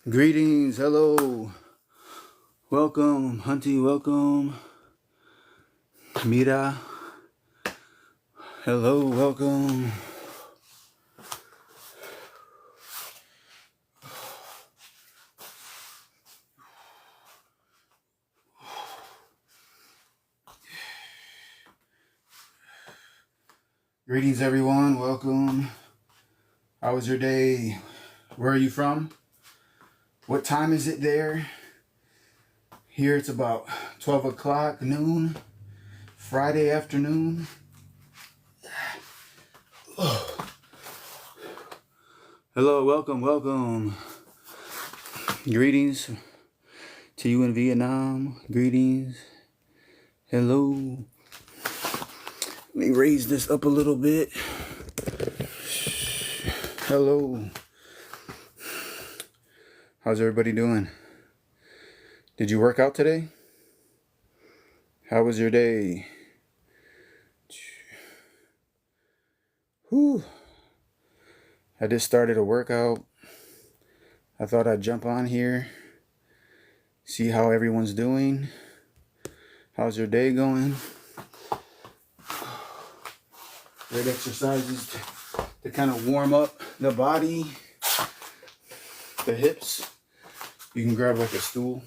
Greetings, hello, welcome, Hunty, welcome, Mira, hello, welcome. Greetings, everyone, welcome. How was your day? Where are you from? What time is it there? Here it's about 12 o'clock noon, Friday afternoon. Hello, welcome, welcome. Greetings to you in Vietnam. Greetings. Hello. Let me raise this up a little bit. Hello. How's everybody doing? Did you work out today? How was your day? Whew. I just started a workout. I thought I'd jump on here, see how everyone's doing. How's your day going? Great exercises to kind of warm up the body, the hips. You can grab like a stool.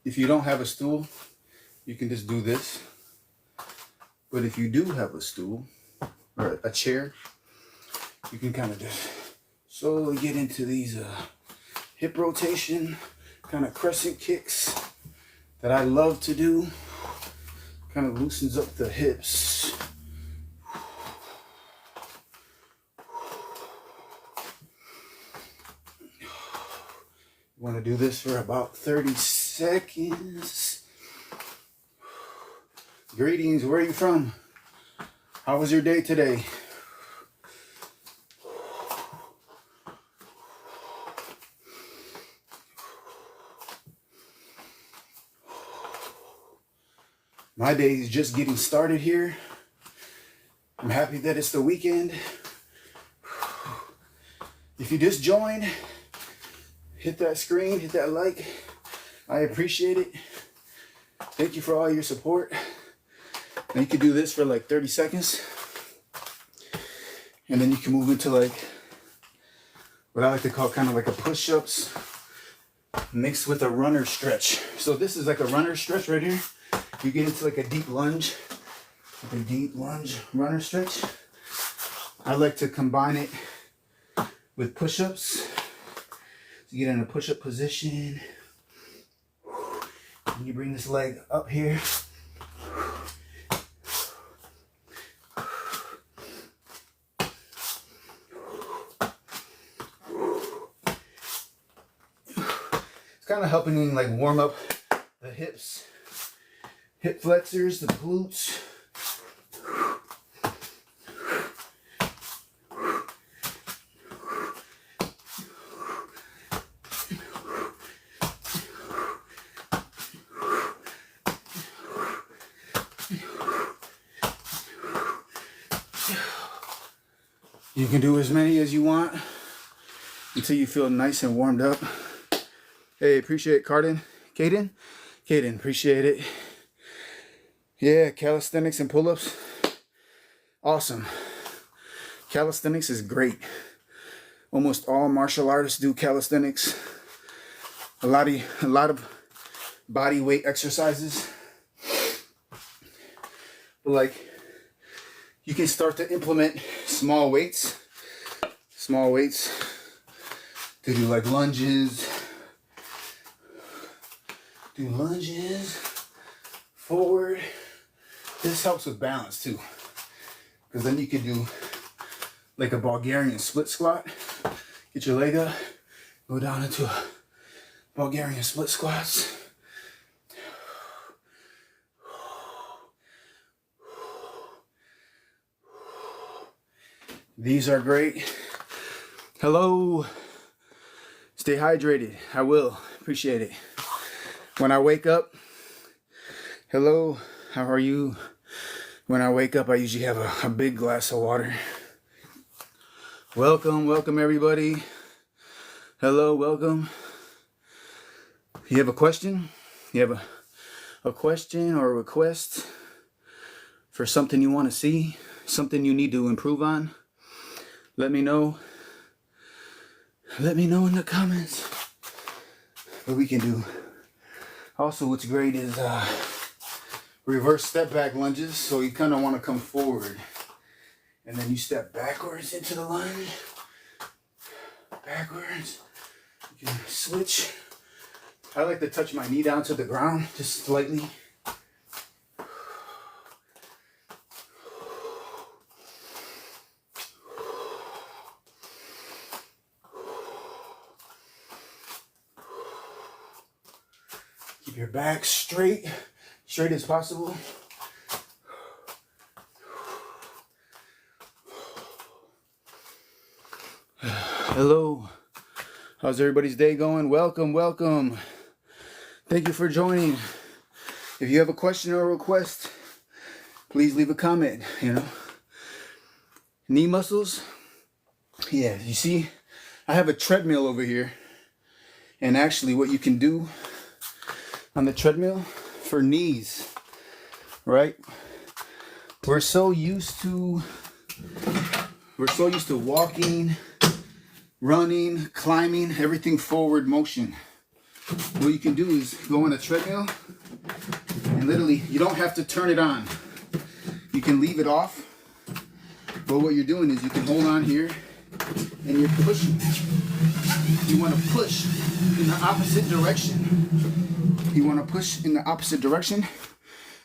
If you don't have a stool, you can just do this. But if you do have a stool or a chair, you can kind of just slowly get into these hip rotation, kind of crescent kicks that I love to do. Kind of loosens up the hips. You want to do this for about 30 seconds. Greetings, where are you from? How was your day today? My day is just getting started here. I'm happy that it's the weekend. If you just joined, hit that screen, hit that like. I appreciate it. Thank you for all your support. And you can do this for like 30 seconds. And then you can move into like what I like to call kind of like a push-ups mixed with a runner stretch. So this is like a runner stretch right here. You get into like a deep lunge runner stretch. I like to combine it with push-ups. So you get in a push-up position. And you bring this leg up here. It's kind of helping like warm up the hips, hip flexors, the glutes. You can do as many as you want until you feel nice and warmed up. Hey, appreciate it, Caden, appreciate it. Yeah, calisthenics and pull-ups, awesome. Calisthenics is great. Almost all martial artists do calisthenics. A lot of body weight exercises. But like, you can start to implement small weights to do like lunges. Do lunges forward. This helps with balance too, because then you can do like a Bulgarian split squat. Get your leg up, go down into a Bulgarian split squats. These are great. Hello. Stay hydrated. I will. Appreciate it. When I wake up, hello, how are you? When I wake up, I usually have a big glass of water. Welcome everybody. Hello, welcome. You have a question? You have a question or a request for something you want to see, something you need to improve on? Let me know. Let me know in the comments what we can do. Also, what's great is reverse step back lunges. So you kind of want to come forward and then you step backwards into the lunge. Backwards. You can switch. I like to touch my knee down to the ground just slightly. Keep your back straight as possible. Hello. How's everybody's day going? Welcome. Thank you for joining. If you have a question or a request, please leave a comment, Knee muscles. Yeah, you see, I have a treadmill over here. And actually what you can do on the treadmill for knees, right? We're so used to walking, running, climbing, everything forward motion. What you can do is go on a treadmill and literally, you don't have to turn it on. You can leave it off. But what you're doing is you can hold on here and you're pushing. You want to push in the opposite direction. You want to push in the opposite direction.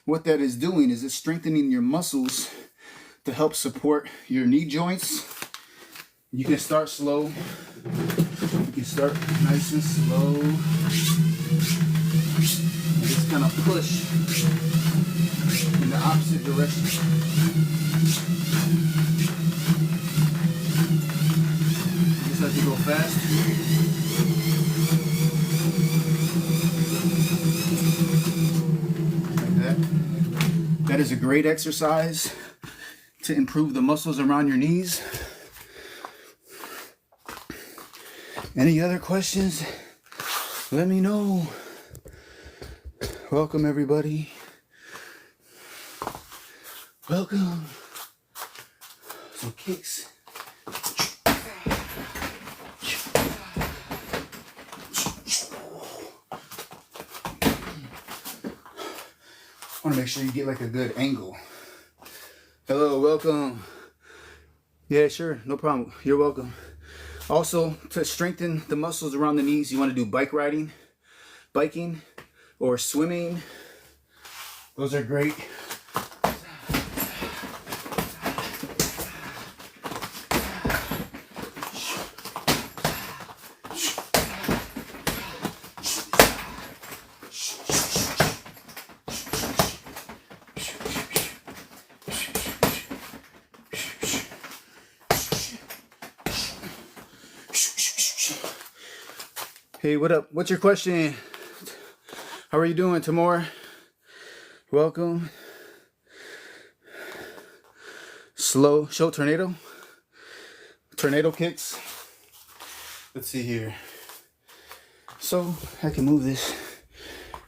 What that is doing is it's strengthening your muscles to help support your knee joints. You can start slow. You can start nice and slow. And just kind of push in the opposite direction. You just have to go fast. Like that. That is a great exercise to improve the muscles around your knees. Any other questions? Let me know. Welcome everybody. Welcome. Some kicks. I want to make sure you get like a good angle. Hello, welcome. Yeah, sure, no problem. You're welcome. Also, to strengthen the muscles around the knees, you want to do biking, or swimming. Those are great. Hey, what up? What's your question? How are you doing, Tamor? Welcome. Slow show tornado kicks. Let's see here. So I can move this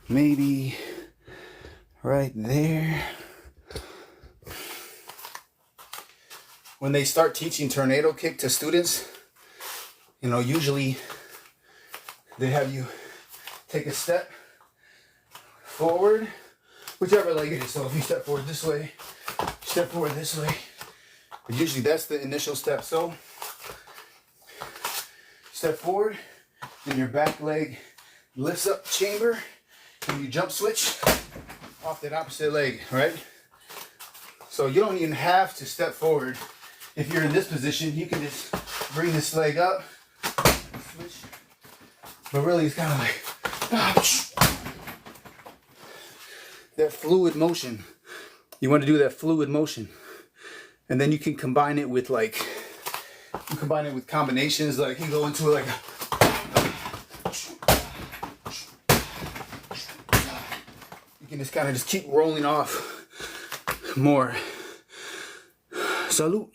maybe right there. When they start teaching tornado kick to students, usually they have you take a step forward, whichever leg it is. So if you step forward this way, step forward this way. But usually that's the initial step. So step forward, and your back leg lifts up chamber, and you jump switch off that opposite leg, right? So you don't even have to step forward. If you're in this position, you can just bring this leg up and switch. But really, it's kind of like that fluid motion. You want to do that fluid motion. And then you can combine it with combinations. Like you go into like you can just kind of keep rolling off more. Salute.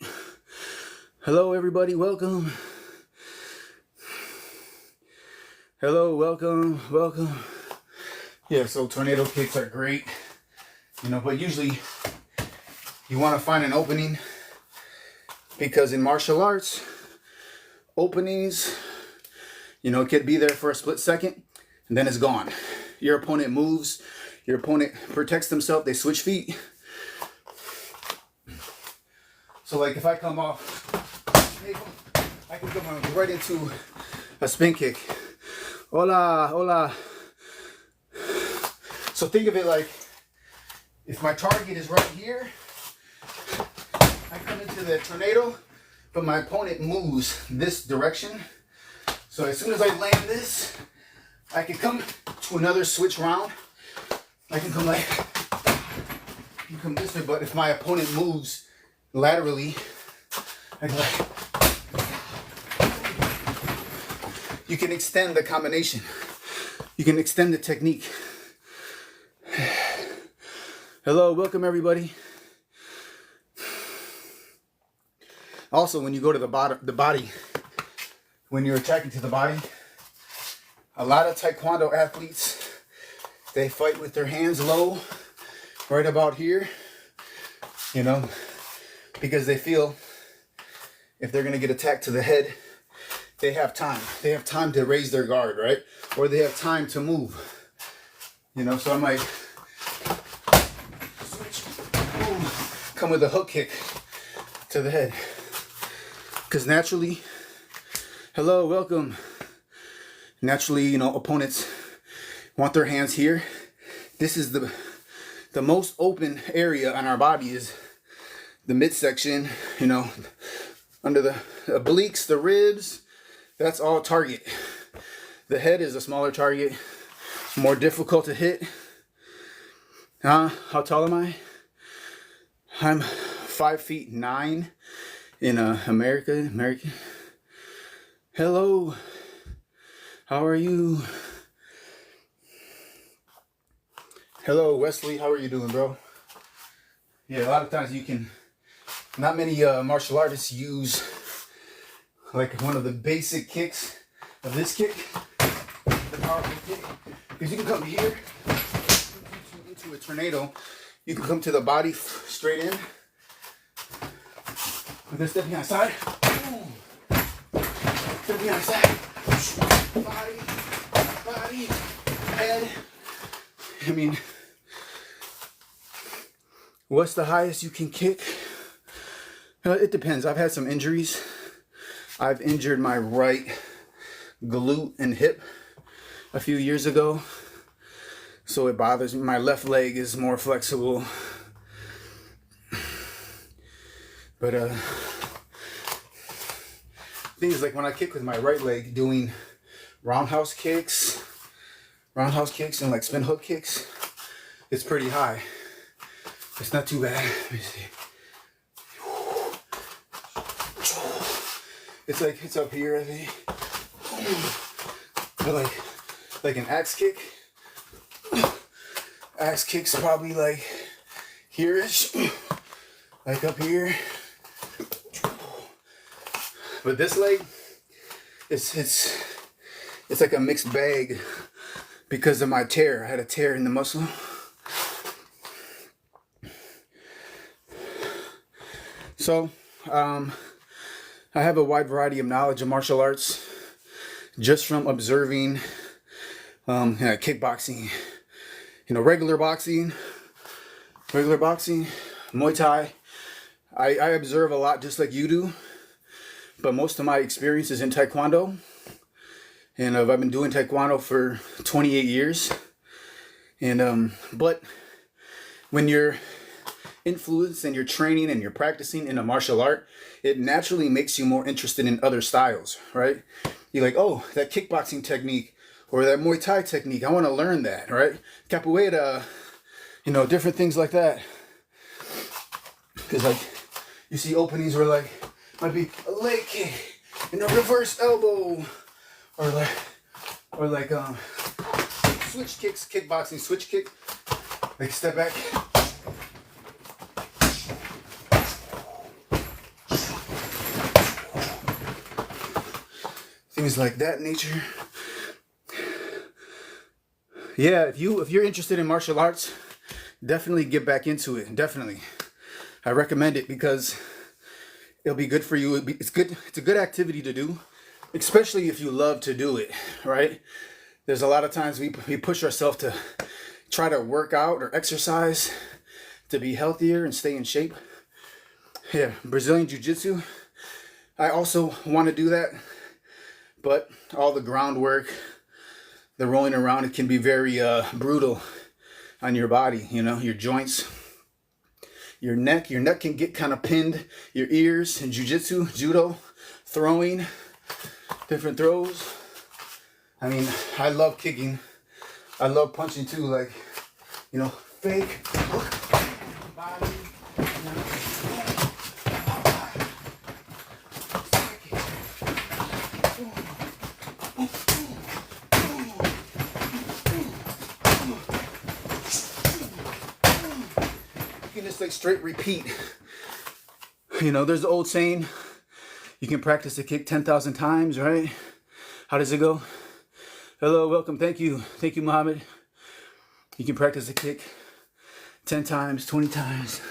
Hello, everybody. Welcome. Hello, welcome, welcome. Yeah, so tornado kicks are great, you know, but usually you want to find an opening, because in martial arts, openings, you know, it could be there for a split second and then it's gone. Your opponent moves, your opponent protects themselves, they switch feet. So like if I come off, I can come right into a spin kick. Hola, hola. So think of it like, if my target is right here, I come into the tornado, but my opponent moves this direction. So as soon as I land this, I can come to another switch round. I can come like, you come this way, but if my opponent moves laterally, I can like, you can extend the combination. You can extend the technique. Hello, welcome everybody. Also, when you go to the body, when you're attacking to the body, a lot of Taekwondo athletes, they fight with their hands low, right about here, you know, because they feel if they're gonna get attacked to the head, they have time. They have time to raise their guard, right? Or they have time to move. You know, so I'm like, switch, move, come with a hook kick to the head. Because naturally, hello, welcome. Naturally, you know, opponents want their hands here. This is the most open area on our body, is the midsection, you know, under the obliques, the ribs. That's all target. The head is a smaller target, more difficult to hit. How tall am I? I'm 5'9" in America. Hello, how are you? Hello, Wesley, how are you doing, bro? Yeah, a lot of times you can, not many martial artists use like one of the basic kicks of this kick, the powerful kick, because you can come here into a tornado. You can come to the body straight in with this step behind side, boom, step behind side, body, head. I mean, what's the highest you can kick? It depends. I've had some injuries. I've injured my right glute and hip a few years ago, so it bothers me. My left leg is more flexible, but things like when I kick with my right leg, doing roundhouse kicks and like spin hook kicks, it's pretty high. It's not too bad. Let me see. It's like, it's up here, I think. But like an axe kick. Axe kick's probably like here-ish. Like up here. But this leg, it's like a mixed bag because of my tear. I had a tear in the muscle. So, I have a wide variety of knowledge of martial arts just from observing kickboxing, you know, regular boxing, Muay Thai. I observe a lot just like you do, but most of my experience is in Taekwondo. And I've been doing Taekwondo for 28 years. And but when you're influenced and you're training and you're practicing in a martial art, it naturally makes you more interested in other styles, right? You're like, oh, that kickboxing technique or that Muay Thai technique, I want to learn that, right? Capoeira, you know, different things like that. Because like you see openings where like might be a leg kick and a reverse elbow, or like switch kicks, kickboxing switch kick, like step back, things like that nature. Yeah, if you're interested in martial arts, definitely get back into it. Definitely, I recommend it because it'll be good for you. It's good. It's a good activity to do, especially if you love to do it. Right? There's a lot of times we push ourselves to try to work out or exercise to be healthier and stay in shape. Yeah, Brazilian Jiu-Jitsu. I also want to do that, but all the groundwork, the rolling around, it can be very brutal on your body, you know, your joints, your neck. Your neck can get kind of pinned, your ears in Jiu-Jitsu, Judo, throwing, different throws. I mean, I love kicking. I love punching too, like, you know, fake, body, you can just like straight repeat. You know, there's the old saying, you can practice a kick 10,000 times, right? How does it go? Hello, welcome, thank you, Muhammad. You can practice a kick 10 times, 20 times,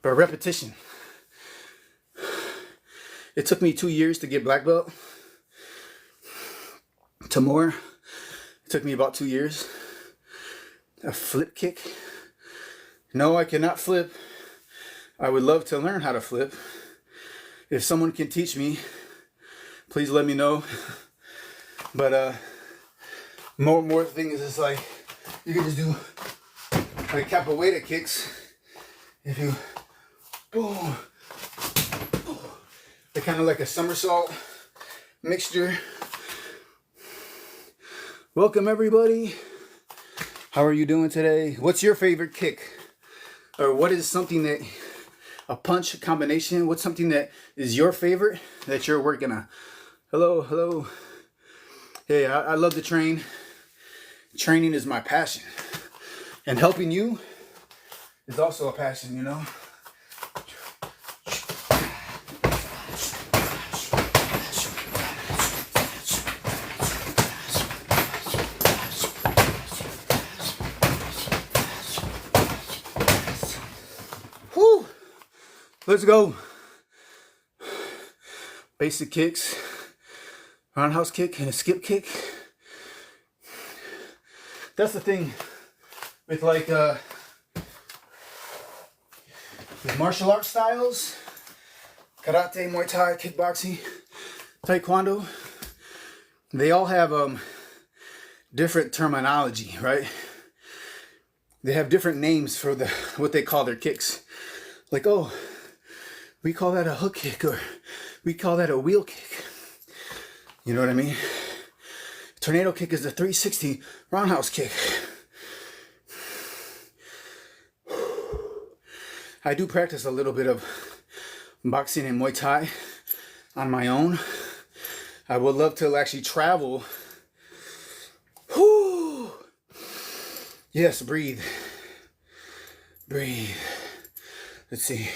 but repetition. It took me 2 years to get black belt. To more, it took me about 2 years. A flip kick. No, I cannot flip. I would love to learn how to flip. If someone can teach me, please let me know. But more things is like, you can just do like capoeira kicks. If you, boom, they're kind of like a somersault mixture. Welcome everybody. How are you doing today? What's your favorite kick? Or what is something that, a punch combination, what's something that is your favorite that you're working on? Hello. Hey, I love to train. Training is my passion. And helping you is also a passion, you know? Whew! Let's go. Basic kicks. Roundhouse kick and a skip kick. That's the thing with like with martial arts styles, karate, Muay Thai, kickboxing, taekwondo. They all have different terminology, right? They have different names for what they call their kicks. Like, oh, we call that a hook kick, or we call that a wheel kick. You know what I mean? Tornado kick is the 360 roundhouse kick. I do practice a little bit of boxing and Muay Thai on my own. I would love to actually travel. Whew. Yes, breathe. Breathe. Let's see.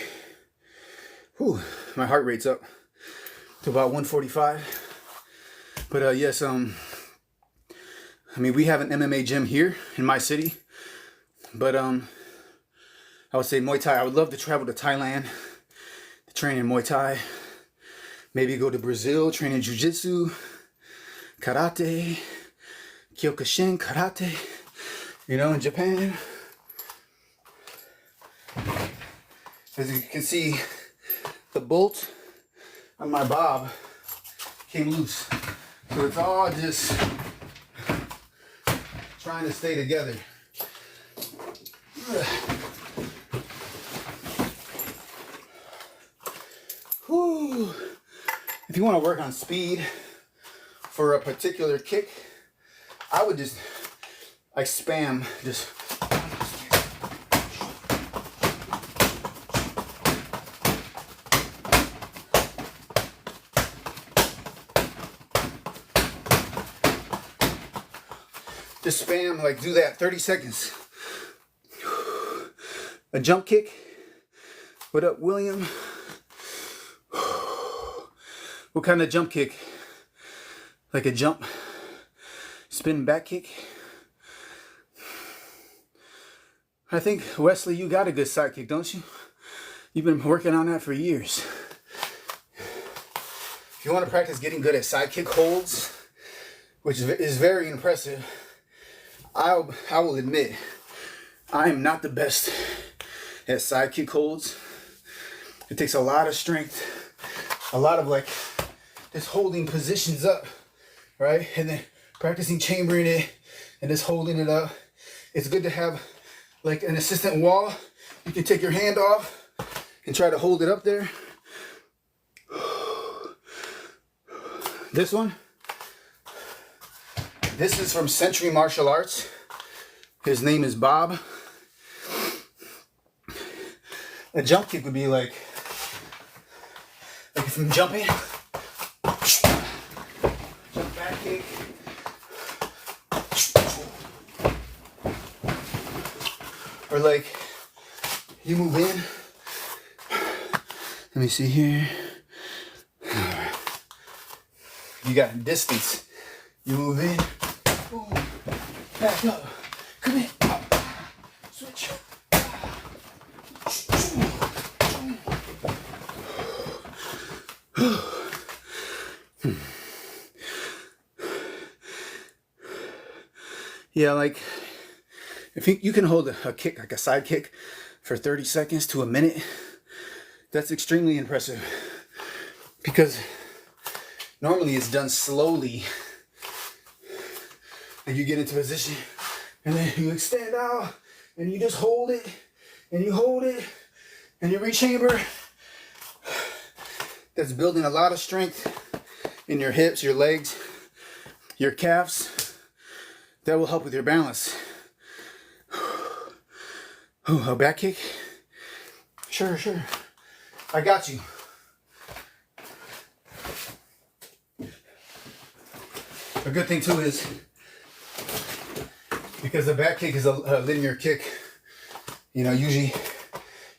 Whew. My heart rate's up to about 145. But yes, I mean, we have an MMA gym here in my city, but I would say Muay Thai. I would love to travel to Thailand to train in Muay Thai. Maybe go to Brazil, train in Jiu-Jitsu, Karate, Kyokushin, Karate, you know, in Japan. As you can see, the bolt on my bob came loose. So it's all just trying to stay together. Whew. If you want to work on speed for a particular kick, I would just like spam just. Just spam, like do that 30 seconds. A jump kick. What up, William? What kind of jump kick? like a jump, spin back kick. I think, Wesley, you got a good side kick, don't you? You've been working on that for years. If you want to practice getting good at side kick holds, which is very impressive, I will admit, I am not the best at side kick holds. It takes a lot of strength, a lot of like just holding positions up, right? And then practicing chambering it and just holding it up. It's good to have like an assistant wall. You can take your hand off and try to hold it up there. This one, this is from Century Martial Arts. His name is Bob. A jump kick would be like if I'm jumping, jump back kick, or like you move in. Let me see here. You got distance. You move in, boom, back up, come in, up, switch. Yeah, like if you can hold a kick, like a side kick, for 30 seconds to a minute, that's extremely impressive. Because normally it's done slowly. And you get into position, and then you extend out, and you just hold it, and you hold it, and you rechamber. That's building a lot of strength in your hips, your legs, your calves. That will help with your balance. Ooh, a back kick? Sure. I got you. A good thing too is, because the back kick is a linear kick, you know, usually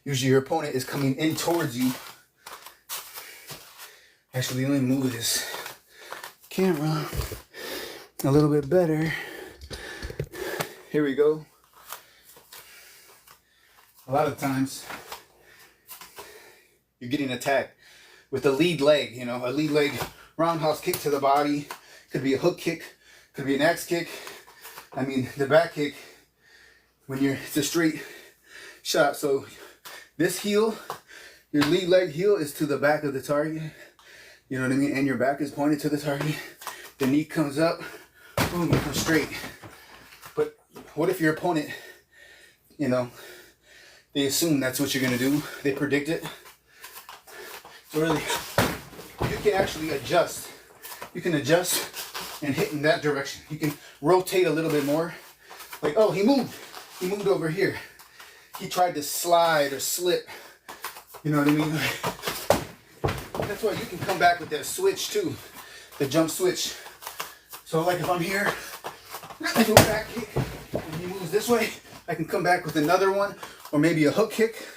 your opponent is coming in towards you. Actually, let me move this camera a little bit better. Here we go. A lot of times you're getting attacked with the lead leg, you know, a lead leg roundhouse kick to the body. Could be a hook kick, could be an axe kick. I mean, the back kick, it's a straight shot. So this heel, your lead leg heel is to the back of the target. You know what I mean? And your back is pointed to the target. The knee comes up, boom, it comes straight. But what if your opponent, you know, they assume that's what you're gonna do. They predict it. So really, you can actually adjust. You can adjust and hit in that direction. You can rotate a little bit more. Like, oh, he moved. He moved over here. He tried to slide or slip. You know what I mean? That's why you can come back with that switch too. The jump switch. So like if I'm here, I do a back kick, and he moves this way, I can come back with another one, or maybe a hook kick.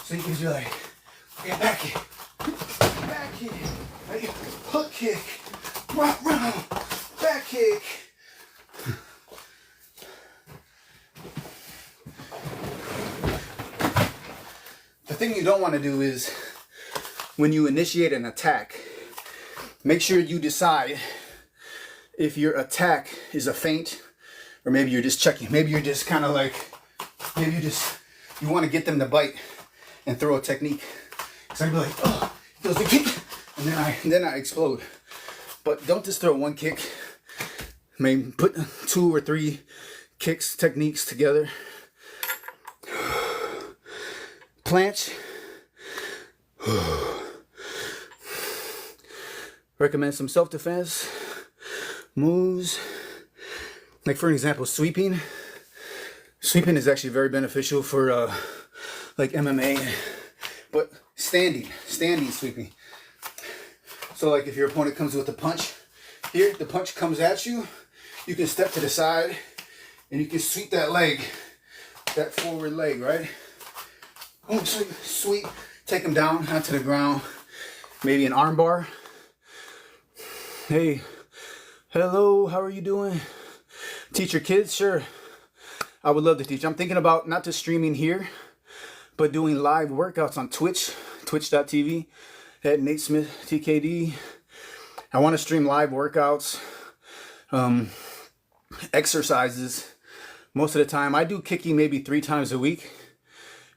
So you can be like, okay, back kick, right? Hook kick, round, back kick. The thing you don't want to do is, when you initiate an attack, make sure you decide if your attack is a feint, or maybe you're just checking. Maybe you're just kind of like, you want to get them to bite and throw a technique. So I'd be like, oh, he does the kick, and then I explode. But don't just throw one kick. Maybe put 2 or 3 kicks, techniques together. Planche. Recommend some self-defense moves. Like for example, sweeping. Sweeping is actually very beneficial for like MMA, but standing sweeping. So like if your opponent comes with a punch, here the punch comes at you, you can step to the side and you can sweep that leg, that forward leg, right? Boom, sweep, take them down onto the ground, maybe an arm bar. Hey, hello, how are you doing? Teach your kids? Sure, I would love to teach. I'm thinking about not just streaming here, but doing live workouts on Twitch, twitch.tv at Nate Smith TKD. I want to stream live workouts, exercises. Most of the time I do kicking maybe 3 times a week,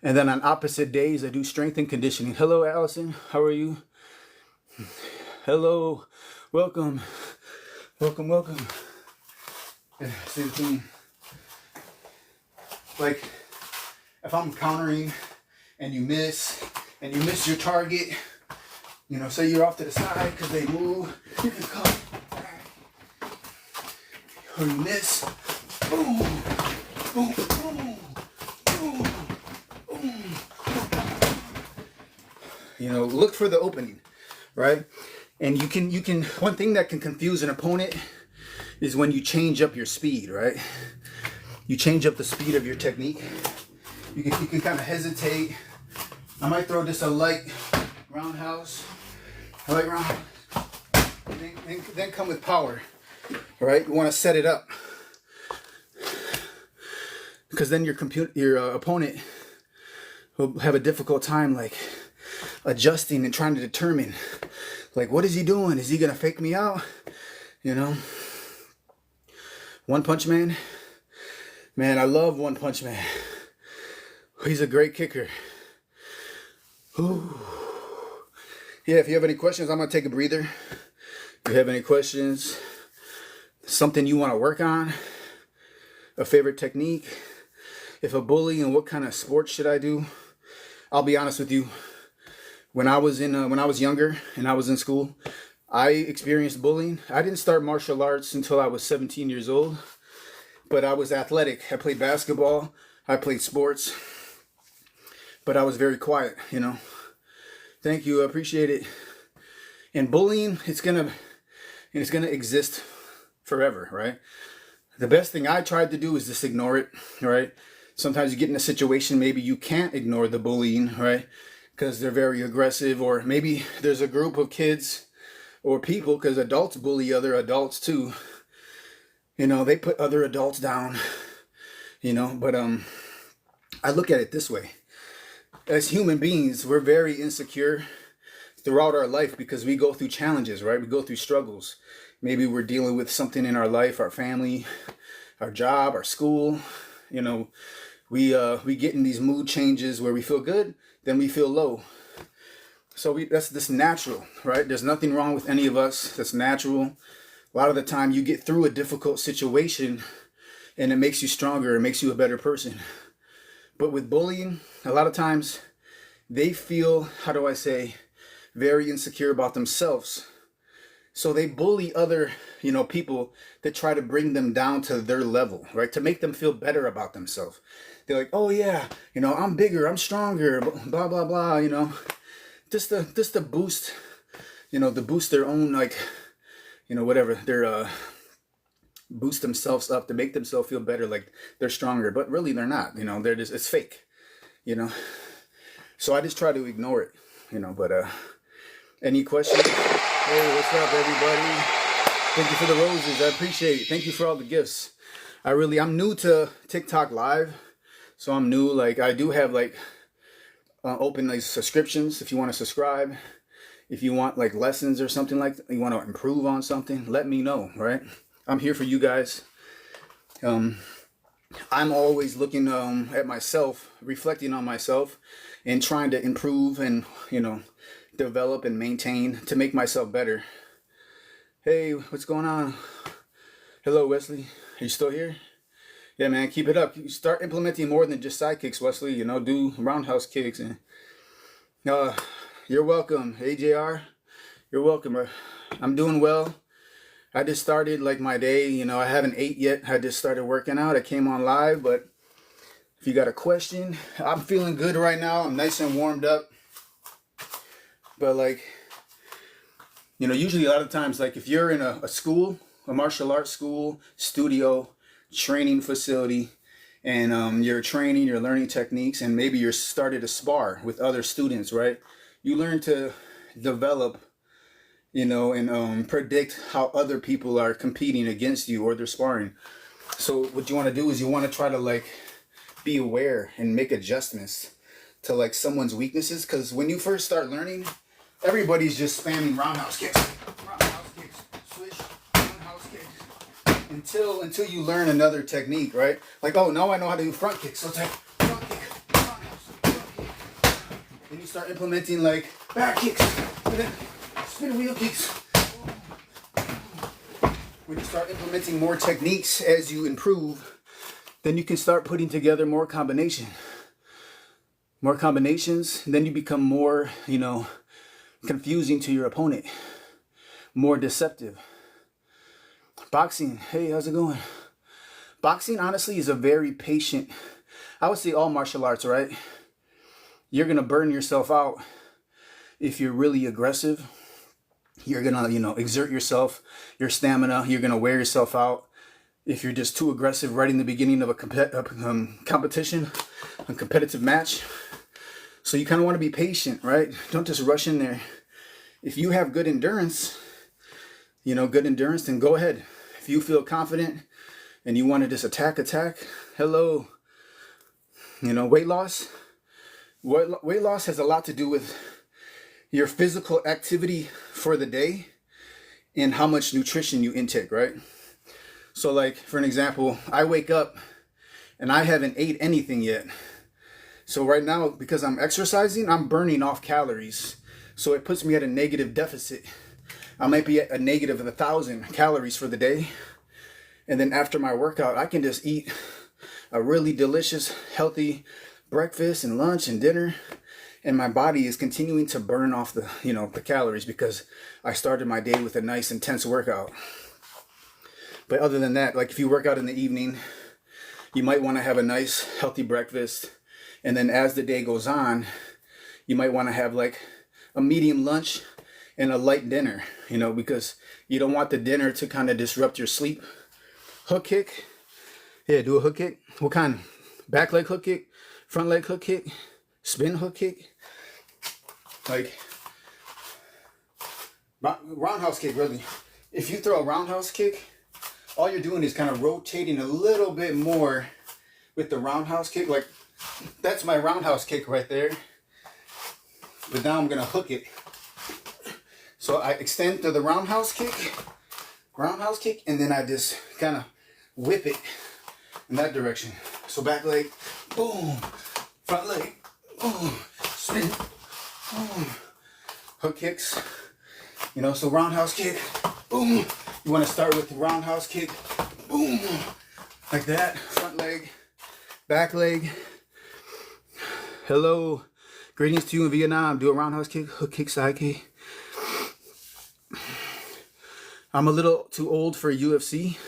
and then on opposite days I do strength and conditioning. Hello Allison, how are you? Hello, welcome. Yeah, see the thing, like if I'm countering and you miss your target, you know, say you're off to the side because they move, you can come, or you miss, boom, boom, boom, boom, boom. You know, look for the opening, right? And you can one thing that can confuse an opponent is when you change up your speed, right? You change up the speed of your technique. You can kind of hesitate. I might throw just a light roundhouse, and then come with power, right? You want to set it up, because then your opponent will have a difficult time like adjusting and trying to determine, like, what is he doing? Is he gonna fake me out? You know, One Punch Man. Man, I love One Punch Man. He's a great kicker. Ooh. Yeah, if you have any questions, I'm gonna take a breather. If you have any questions, something you want to work on, a favorite technique, if a bully, and what kind of sports should I do? I'll be honest with you. When I was younger and I was in school, I experienced bullying. I didn't start martial arts until I was 17 years old, but I was athletic. I played basketball, I played sports, but I was very quiet, you know. Thank you, I appreciate it. And bullying, it's gonna exist forever, right? The best thing I tried to do is just ignore it, right? Sometimes you get in a situation, maybe you can't ignore the bullying, right? Because they're very aggressive, or maybe there's a group of kids or people, because adults bully other adults too. You know, they put other adults down, you know, but I look at it this way. As human beings, we're very insecure throughout our life because we go through challenges, right? We go through struggles. Maybe we're dealing with something in our life, our family, our job, our school. You know, we get in these mood changes where we feel good, then we feel low. So that's just natural, right? There's nothing wrong with any of us. That's natural. A lot of the time you get through a difficult situation and it makes you stronger. It makes you a better person. But with bullying, a lot of times they feel, how do I say, very insecure about themselves. So they bully other, you know, people that try to bring them down to their level, right? To make them feel better about themselves. They're like, oh yeah, you know, I'm bigger, I'm stronger, blah, blah, blah, you know. Just to boost, you know, to boost their own, like, you know, whatever, their, boost themselves up, to make themselves feel better, like they're stronger, but really they're not, you know, they're just, it's fake, you know. So I just try to ignore it, you know, but, any questions? Hey, what's up, everybody? Thank you for the roses. I appreciate it. Thank you for all the gifts. I'm new to TikTok Live, so I'm new. Like, I do have like open like subscriptions. If you want to subscribe, if you want like lessons or something like that, you want to improve on something, let me know. Right? I'm here for you guys. I'm always looking at myself, reflecting on myself, and trying to improve and, you know, develop and maintain to make myself better. Hey, what's going on? Hello, Wesley. Are you still here? Yeah, man, keep it up. You start implementing more than just side kicks, Wesley. You know, do roundhouse kicks. And you're welcome. Hey, JR. You're welcome, bro. I'm doing well. I just started like my day. You know, I haven't ate yet. I just started working out. I came on live, but if you got a question, I'm feeling good right now. I'm nice and warmed up. But like, you know, usually a lot of times, like if you're in a school, a martial arts school, studio, training facility, and you're training, you're learning techniques, and maybe you're started to spar with other students, right? You learn to develop, you know, and predict how other people are competing against you or they're sparring. So what you want to do is you want to try to like be aware and make adjustments to like someone's weaknesses, because when you first start learning, everybody's just spamming roundhouse kicks, swish, roundhouse kicks, until you learn another technique, right? Like, oh, now I know how to do front kicks, so it's like front kick, roundhouse, front kick. Then you start implementing like back kicks, and then spin wheel kicks. When you start implementing more techniques as you improve, then you can start putting together more combinations, and then you become more, you know, confusing to your opponent, more deceptive. Boxing, hey, how's it going? Boxing, honestly, is a very patient, I would say all martial arts, right? You're going to burn yourself out if you're really aggressive. You're going to, you know, exert yourself, your stamina. You're going to wear yourself out if you're just too aggressive right in the beginning of a competition, a competitive match. So you kind of want to be patient, right? Don't just rush in there. If you have good endurance, you know, then go ahead. If you feel confident and you want to just attack, hello. You know, weight loss has a lot to do with your physical activity for the day and how much nutrition you intake, right? So like, for an example, I wake up and I haven't ate anything yet. So right now, because I'm exercising, I'm burning off calories. So it puts me at a negative deficit. I might be at a negative 1,000 calories for the day. And then after my workout, I can just eat a really delicious, healthy breakfast and lunch and dinner. And my body is continuing to burn off the, you know, the calories because I started my day with a nice intense workout. But other than that, like if you work out in the evening, you might want to have a nice healthy breakfast. And then as the day goes on, you might want to have like a medium lunch and a light dinner, you know, because you don't want the dinner to kind of disrupt your sleep. Hook kick. Yeah, do a hook kick. What kind? Back leg hook kick, front leg hook kick, spin hook kick. Like roundhouse kick, really. If you throw a roundhouse kick, all you're doing is kind of rotating a little bit more with the roundhouse kick. Like, that's my roundhouse kick right there. But now I'm going to hook it. So I extend to the roundhouse kick, and then I just kind of whip it in that direction. So back leg, boom, front leg, boom, spin, boom. Hook kicks, you know, so roundhouse kick, boom. You want to start with the roundhouse kick, boom, like that. Front leg, back leg. Hello, greetings to you in Vietnam. Do a roundhouse kick, hook kick, side kick. I'm a little too old for UFC.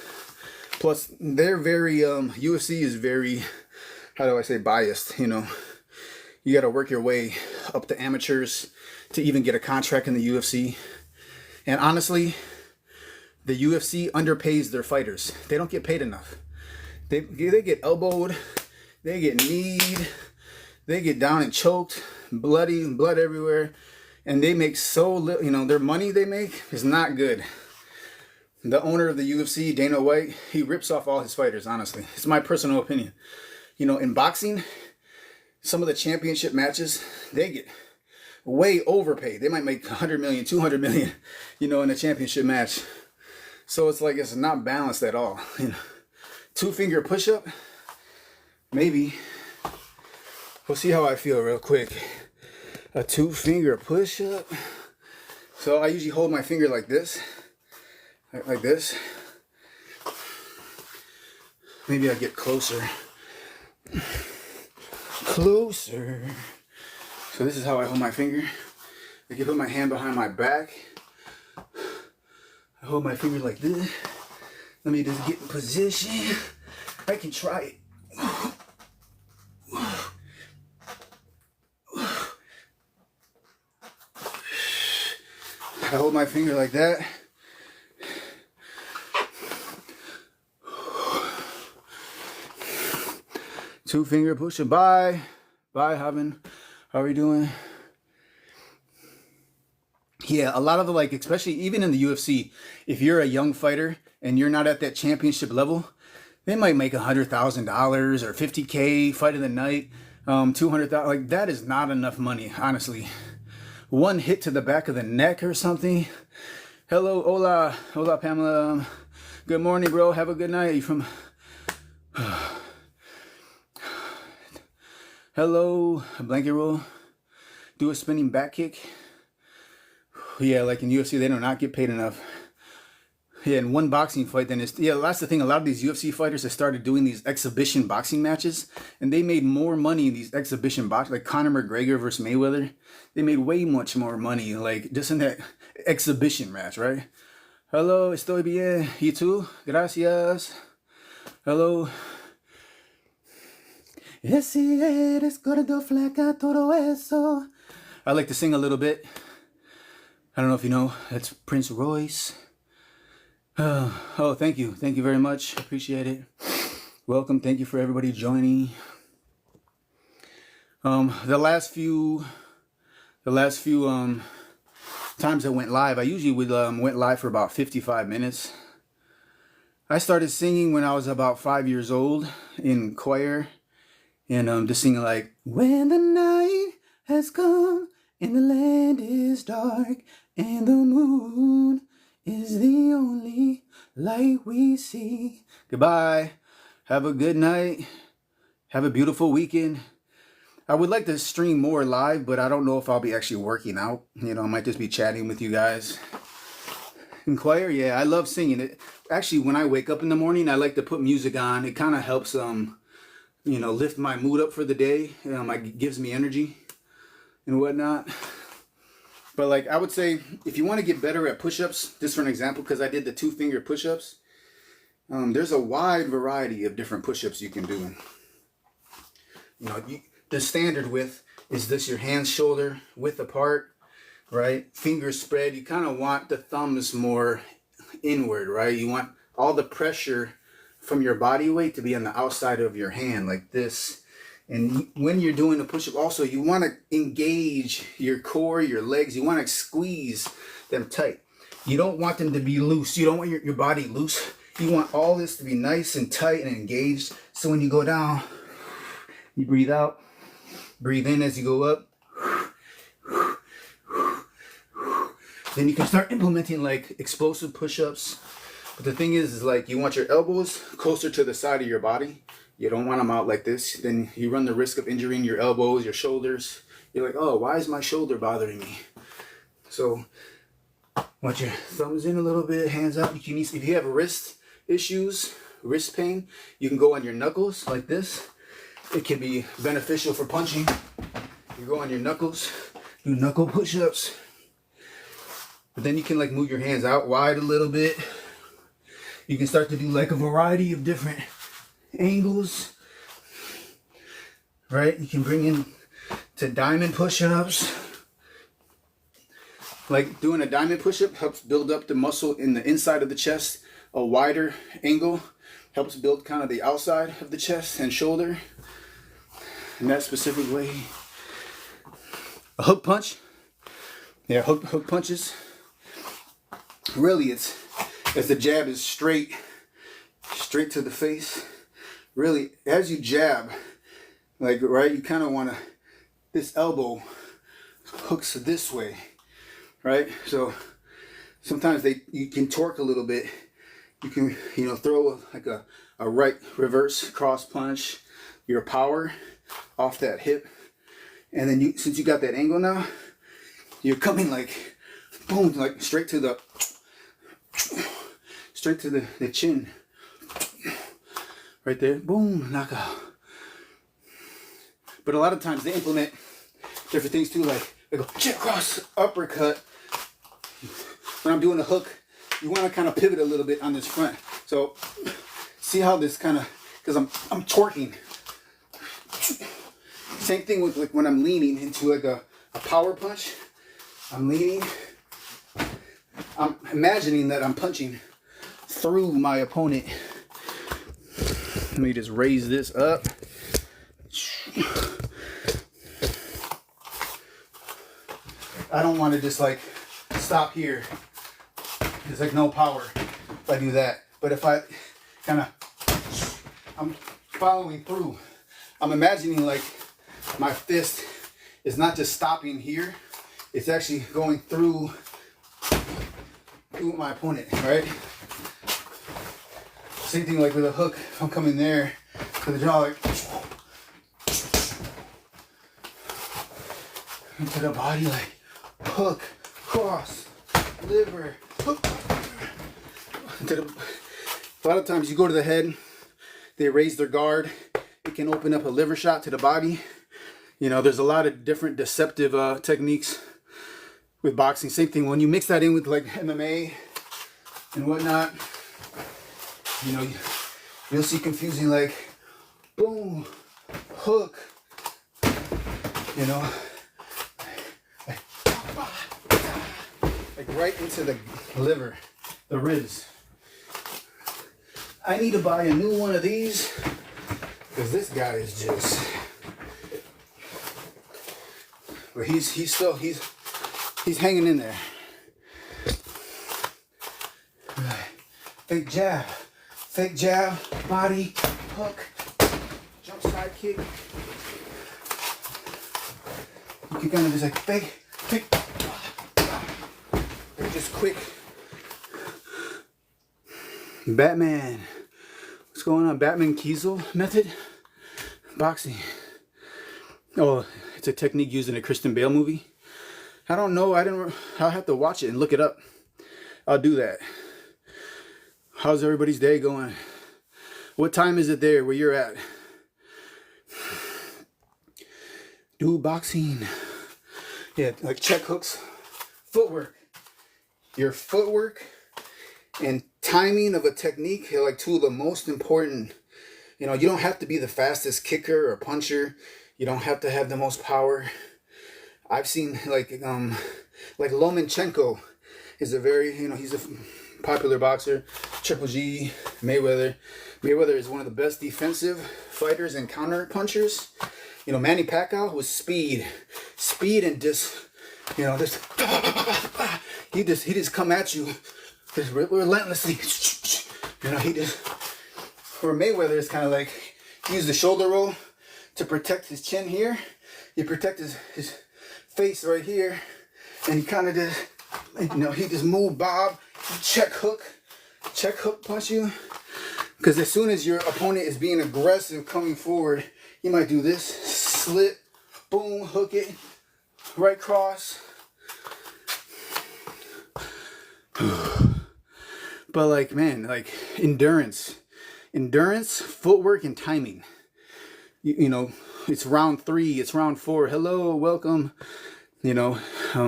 Plus, they're very, UFC is very, how do I say, biased, you know. You got to work your way up to amateurs to even get a contract in the UFC. And honestly, the UFC underpays their fighters. They don't get paid enough. They get elbowed, they get kneed, they get down and choked, blood everywhere. And they make so little, you know, their money they make is not good. The owner of the UFC, Dana White, he rips off all his fighters, honestly. It's my personal opinion. You know, in boxing, some of the championship matches, they get way overpaid. They might make 100 million, 200 million, you know, in a championship match. So it's like, it's not balanced at all. You know, 2-finger push-up, maybe. We'll see how I feel real quick. A 2-finger push-up. So I usually hold my finger like this. Like this. Maybe I'll get closer. Closer. So this is how I hold my finger. I can put my hand behind my back. I hold my finger like this. Let me just get in position. I can try it. I hold my finger like that. 2-finger push-up. Bye. Bye, Havin. How are you doing? Yeah, a lot of the, like, especially even in the UFC, if you're a young fighter and you're not at that championship level, they might make $100,000 or 50K fight of the night, 200,000. Like, that is not enough money, honestly. One hit to the back of the neck or something. Hello, hola, hola, Pamela. Good morning, bro. Have a good night. You from? Hello, a blanket roll. Do a spinning back kick. Yeah, like in UFC, they do not get paid enough. Yeah, in one boxing fight, then it's, yeah, that's the thing. A lot of these UFC fighters have started doing these exhibition boxing matches, and they made more money in these exhibition boxing, like Conor McGregor versus Mayweather. They made way much more money, like just in that exhibition match, right? Hello, estoy bien. You too? Gracias. Hello. Si eres gordo, flaca, todo eso. I like to sing a little bit. I don't know if you know, that's Prince Royce. Oh, thank you. Thank you very much. Appreciate it. Welcome. Thank you for everybody joining. The last few times I went live, I usually went live for about 55 minutes. I started singing when I was about 5 years old in choir, and just singing like, when the night has come and the land is dark and the moon is the only light we see. Goodbye. Have a good night. Have a beautiful weekend. I would like to stream more live, but I don't know if I'll be actually working out. You know, I might just be chatting with you guys. In choir, yeah, I love singing it. Actually, when I wake up in the morning, I like to put music on. It kind of helps, you know, lift my mood up for the day. It gives me energy and whatnot. But like, I would say, if you want to get better at push-ups, just for an example, because I did the 2-finger push-ups, there's a wide variety of different push-ups you can do. You know, the standard width is this, your hands shoulder width apart, right? Fingers spread. You kind of want the thumbs more inward, right? You want all the pressure from your body weight to be on the outside of your hand like this. And when you're doing a push-up also, you want to engage your core, your legs. You want to squeeze them tight. You don't want them to be loose. You don't want your body loose. You want all this to be nice and tight and engaged. So when you go down, you breathe out. Breathe in as you go up. Then you can start implementing like explosive push-ups. But the thing is like, you want your elbows closer to the side of your body. You don't want them out like this. Then you run the risk of injuring your elbows, your shoulders. You're like, oh, why is my shoulder bothering me? So want your thumbs in a little bit, hands out. If you have wrist issues, wrist pain, you can go on your knuckles like this. It can be beneficial for punching. You go on your knuckles, do knuckle push-ups. But then you can like move your hands out wide a little bit. You can start to do like a variety of different angles, right? You can bring in to diamond push-ups. Like doing a diamond push-up helps build up the muscle in the inside of the chest. A wider angle helps build kind of the outside of the chest and shoulder in that specific way. A hook punch, yeah, hook punches. Really, it's as the jab is straight to the face. Really, as you jab, like, right, you kind of want to, this elbow hooks this way, right? So sometimes you can torque a little bit. You can, you know, throw like a right reverse cross punch, your power off that hip. And then since you got that angle now, you're coming like, boom, like straight to the chin. Right there, boom, knockout. But a lot of times they implement different things too, like they go chip cross, uppercut. When I'm doing a hook, you want to kind of pivot a little bit on this front. So see how this kind of, because I'm torquing. Same thing with like when I'm leaning into like a power punch. I'm leaning. I'm imagining that I'm punching through my opponent. Let me just raise this up. I don't want to just like stop here. There's like no power if I do that. But if I kind of, I'm following through. I'm imagining like my fist is not just stopping here. It's actually going through my opponent, right? Same thing like with a hook. If I'm coming there to the jaw, like into the body, like hook, cross, liver, hook. A lot of times you go to the head, they raise their guard. It can open up a liver shot to the body. You know, there's a lot of different deceptive techniques with boxing. Same thing when you mix that in with like MMA and whatnot. You know, you'll see confusing like boom, hook. You know, like right into the liver, the ribs. I need to buy a new one of these because this guy is just. But he's still hanging in there. Fake jab, body, hook, jump side kick. You can kind of just like fake, just quick. Batman. What's going on? Batman Kiesel method? Boxing. Oh, it's a technique used in a Christian Bale movie. I don't know. I'll have to watch it and look it up. I'll do that. How's everybody's day going? What time is it there where you're at? Do boxing. Yeah, like check hooks. Footwork. Your footwork and timing of a technique are like two of the most important. You know, you don't have to be the fastest kicker or puncher. You don't have to have the most power. I've seen like Lomachenko is a very, you know, he's a popular boxer. Triple G, Mayweather. Mayweather is one of the best defensive fighters and counter punchers. You know, Manny Pacquiao was speed and just, you know, this. He just come at you just relentlessly. You know, he just. For Mayweather, it's kind of like he used the shoulder roll to protect his chin here. You protect his face right here, and he kind of just, you know, he just move bob, check hook punch you. Because as soon as your opponent is being aggressive coming forward, you might do this, slip, boom, hook it, right cross. But like, man, like endurance, footwork, and timing. You know, it's round 3, it's round 4. Hello, welcome. You know,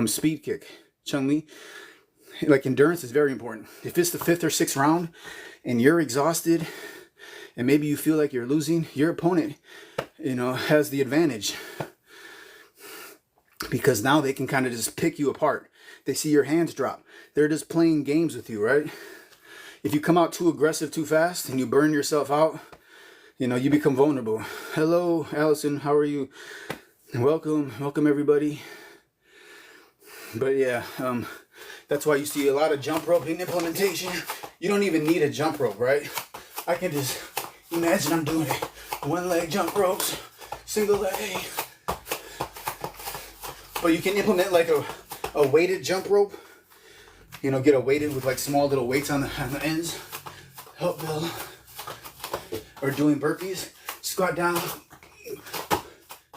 speed kick, Chung Li. Like endurance is very important. If it's the 5th or 6th round and you're exhausted and maybe you feel like you're losing, your opponent, you know, has the advantage. Because now they can kind of just pick you apart. They see your hands drop. They're just playing games with you, right? If you come out too aggressive too fast and you burn yourself out, you know, you become vulnerable. Hello, Allison, how are you? Welcome everybody. But yeah, that's why you see a lot of jump rope in implementation. You don't even need a jump rope, right? I can just imagine I'm doing it. 1 leg jump ropes, single leg. But you can implement like a weighted jump rope. You know, get a weighted with like small little weights on the ends. Help build. Or doing burpees, squat down.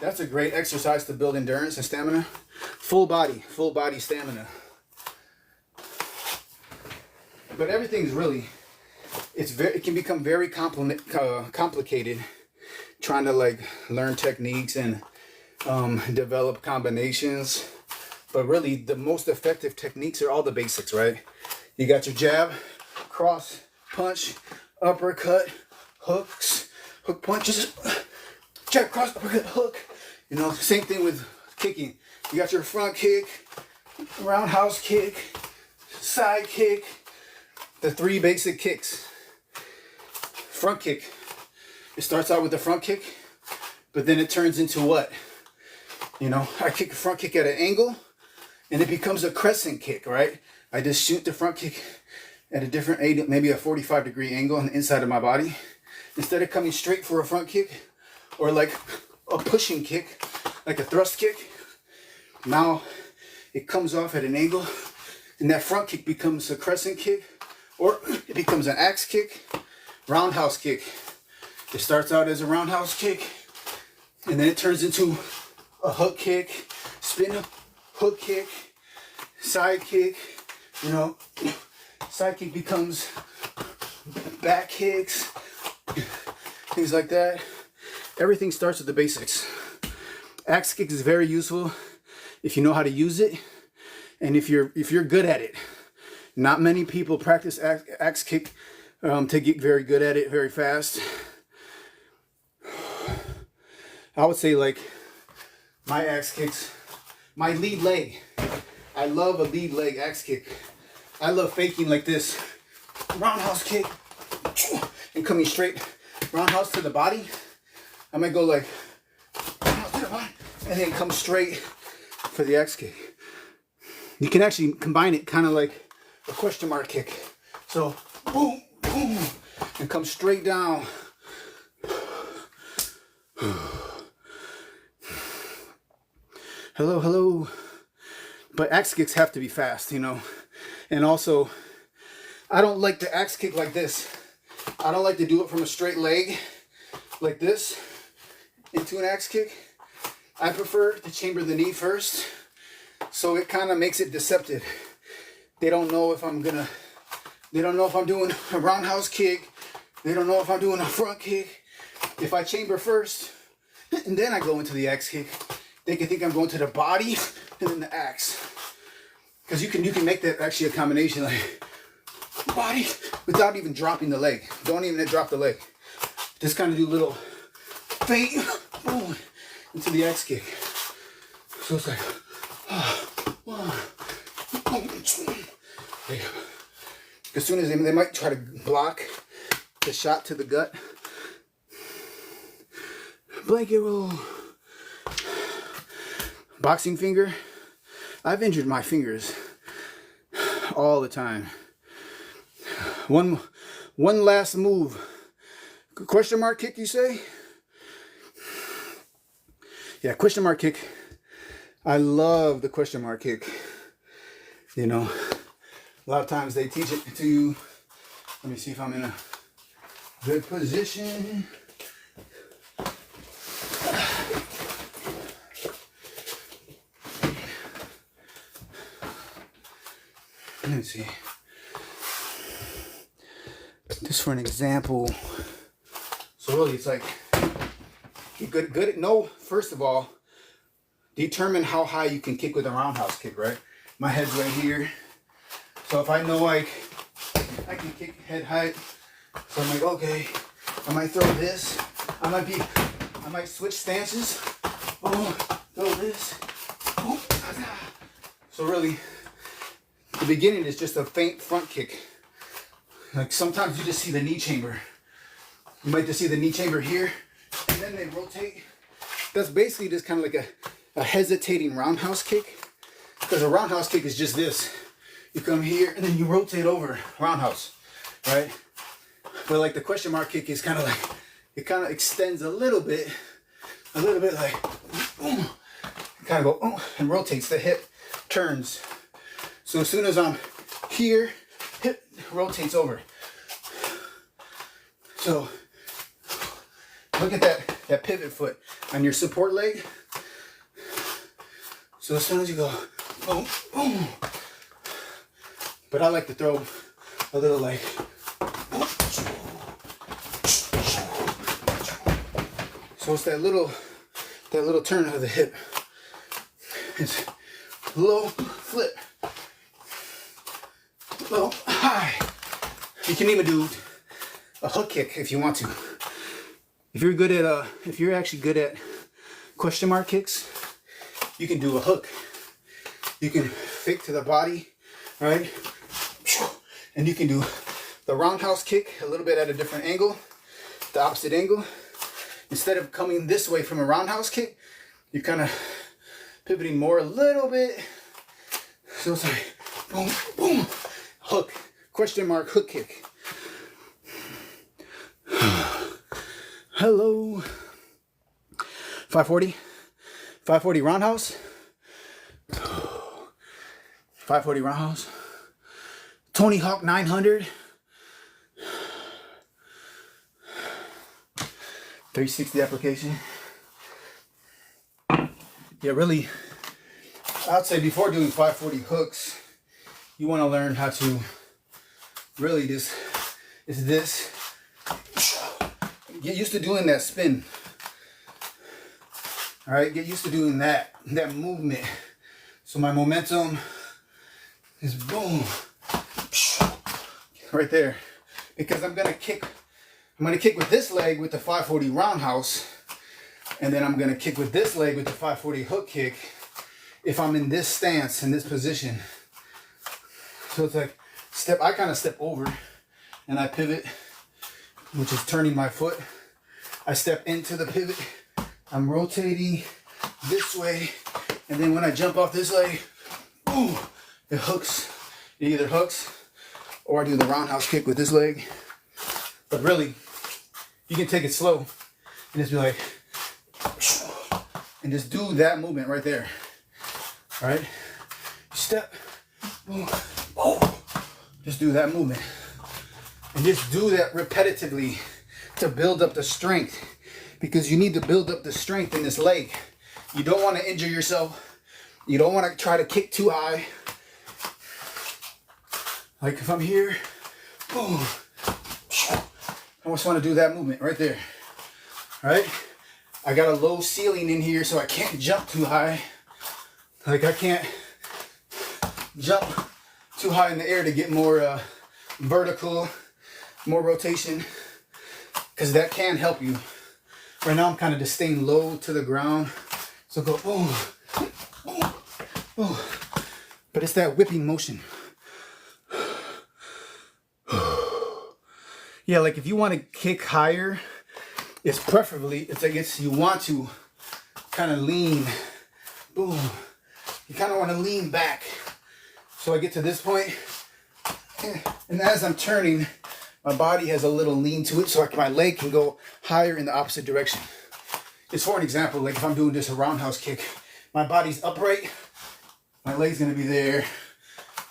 That's a great exercise to build endurance and stamina. Full body stamina. But everything's really, it can become very complicated trying to like learn techniques and develop combinations. But really, the most effective techniques are all the basics, right? You got your jab, cross, punch, uppercut, hooks, hook punches, jab, cross, uppercut, hook. You know, same thing with kicking. You got your front kick, roundhouse kick, side kick, the 3 basic kicks. Front kick. It starts out with the front kick, but then it turns into what? You know, I kick a front kick at an angle, and it becomes a crescent kick, right? I just shoot the front kick at a different angle, maybe a 45-degree angle on the inside of my body. Instead of coming straight for a front kick, or like a pushing kick, like a thrust kick, now it comes off at an angle, and that front kick becomes a crescent kick, or it becomes an axe kick, roundhouse kick. It starts out as a roundhouse kick, and then it turns into a hook kick, spin hook kick, side kick, you know, side kick becomes back kicks, things like that. Everything starts with the basics. Axe kick is very useful if you know how to use it, and if you're good at it. Not many people practice axe kick to get very good at it very fast. I would say like my axe kicks, my lead leg. I love a lead leg axe kick. I love faking like this. Roundhouse kick and coming straight roundhouse to the body. I might go like roundhouse to the body and then come straight for the axe kick. You can actually combine it kind of like a question mark kick. So boom, boom, and come straight down. Hello, hello. But axe kicks have to be fast, you know. And also, I don't like to axe kick like this. I don't like to do it from a straight leg like this into an axe kick. I prefer to chamber the knee first, so it kind of makes it deceptive. They don't know if I'm doing a roundhouse kick. They don't know if I'm doing a front kick. If I chamber first and then I go into the axe kick, they can think I'm going to the body and then the axe. Because you can make that actually a combination, like body without even dropping the leg. Don't even drop the leg. Just kind of do a little feint, boom, into the axe kick. So it's like, as soon as they might try to block the shot to the gut. Blanket roll. Boxing finger. I've injured my fingers all the time. One last move. Question mark kick, you say? Yeah, question mark kick. I love the question mark kick. You know, a lot of times they teach it to you. Let me see if I'm in a good position. Let me see. Just for an example. So really, it's like you good at first of all, determine how high you can kick with a roundhouse kick, right? My head's right here. So if I know like I can kick head height, so I'm like, okay, I might throw this. I might switch stances. Boom, throw this. Boom. So really, the beginning is just a faint front kick. Like sometimes you just see the knee chamber. You might just see the knee chamber here, and then they rotate. That's basically just kind of like a hesitating roundhouse kick. Because a roundhouse kick is just this. You come here and then you rotate over roundhouse, right? But like the question mark kick is kind of like, it kind of extends a little bit like, boom, kind of go, and rotates the hip, turns. So as soon as I'm here, hip rotates over. So look at that pivot foot on your support leg. So as soon as you go, boom, boom. But I like to throw a little like, so it's that little turn of the hip. It's low flip, low high. You can even do a hook kick if you want to. If you're actually good at question mark kicks, you can do a hook. You can fake to the body, right? And you can do the roundhouse kick a little bit at a different angle, the opposite angle. instead of coming this way from a roundhouse kick, you're kind of pivoting more a little bit. So it's like boom, boom, hook, question mark, hook kick. Hello. 540 roundhouse. 540 roundhouse. Tony Hawk 900. 360 application. Yeah, really, I'd say before doing 540 hooks, you want to learn how to really just, it's this. Get used to doing that spin. All right, get used to doing that movement. So my momentum is boom, right there. Because I'm gonna kick with this leg with the 540 roundhouse, and then I'm gonna kick with this leg with the 540 hook kick if I'm in this stance, in this position. So it's like I kind of step over and I pivot, which is turning my foot. I step into the pivot. I'm rotating this way, and then when I jump off this leg, boom, it hooks. It either hooks or I do the roundhouse kick with this leg. But really, you can take it slow and just be like, and just do that movement right there. All right, step, boom, boom. Just do that movement, and just do that repetitively to build up the strength, because you need to build up the strength in this leg. You don't want to injure yourself. You don't want to try to kick too high. Like if I'm here, boom, I just want to do that movement right there. All right, I got a low ceiling in here, so I can't jump too high. Like I can't jump too high in the air to get more vertical, more rotation, because that can help you. Right now I'm kind of just staying low to the ground. So go boom, boom, boom. But it's that whipping motion. Yeah, like if you want to kick higher, it's preferably, you want to kind of lean, boom. You kind of want to lean back. So I get to this point, and as I'm turning, my body has a little lean to it, so my leg can go higher in the opposite direction. Just for an example, like if I'm doing just a roundhouse kick, my body's upright, my leg's gonna be there.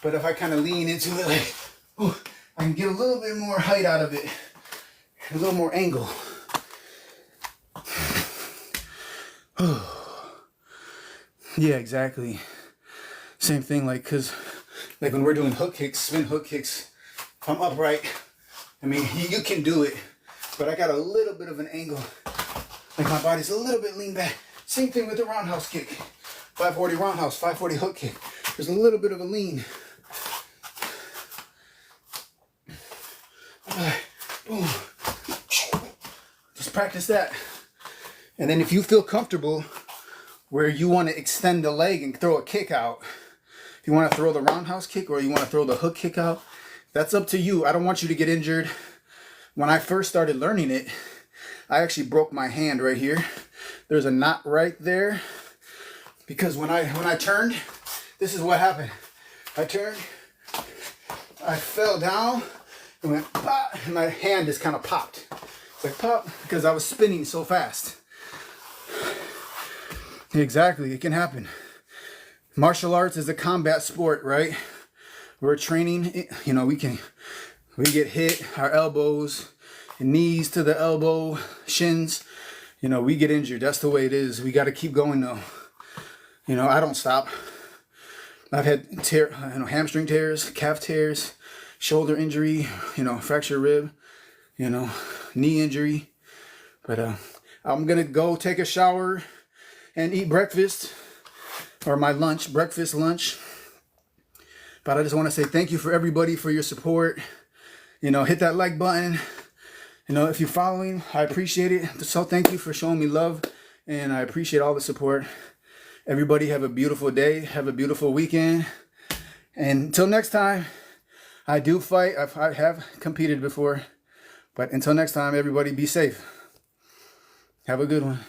But if I kind of lean into it, like, ooh, I can get a little bit more height out of it, a little more angle. Yeah, exactly. Same thing, like, cause like when we're doing hook kicks, spin hook kicks, if I'm upright, I mean, you can do it, but I got a little bit of an angle. Like my body's a little bit lean back. Same thing with the roundhouse kick. 540 roundhouse, 540 hook kick. There's a little bit of a lean. Boom. Just practice that. And then if you feel comfortable where you want to extend the leg and throw a kick out, if you want to throw the roundhouse kick or you want to throw the hook kick out, that's up to you. I don't want you to get injured. When I first started learning it, I actually broke my hand right here. There's a knot right there. Because when I turned, this is what happened. I turned, I fell down, and went pop, and my hand just kind of popped. It's like pop, because I was spinning so fast. Exactly, it can happen. Martial arts is a combat sport, right? We're training, you know, we get hit, our elbows, knees to the elbow, shins, you know, we get injured. That's the way it is. We got to keep going though. You know, I don't stop. I've had hamstring tears, calf tears, shoulder injury, you know, fractured rib, you know, knee injury. But I'm going to go take a shower and eat breakfast, or my lunch, breakfast, lunch. But I just want to say thank you for everybody for your support. You know, hit that like button. You know, if you're following, I appreciate it. So thank you for showing me love, and I appreciate all the support. Everybody have a beautiful day. Have a beautiful weekend. And until next time, I do fight. I have competed before. But until next time, everybody be safe. Have a good one.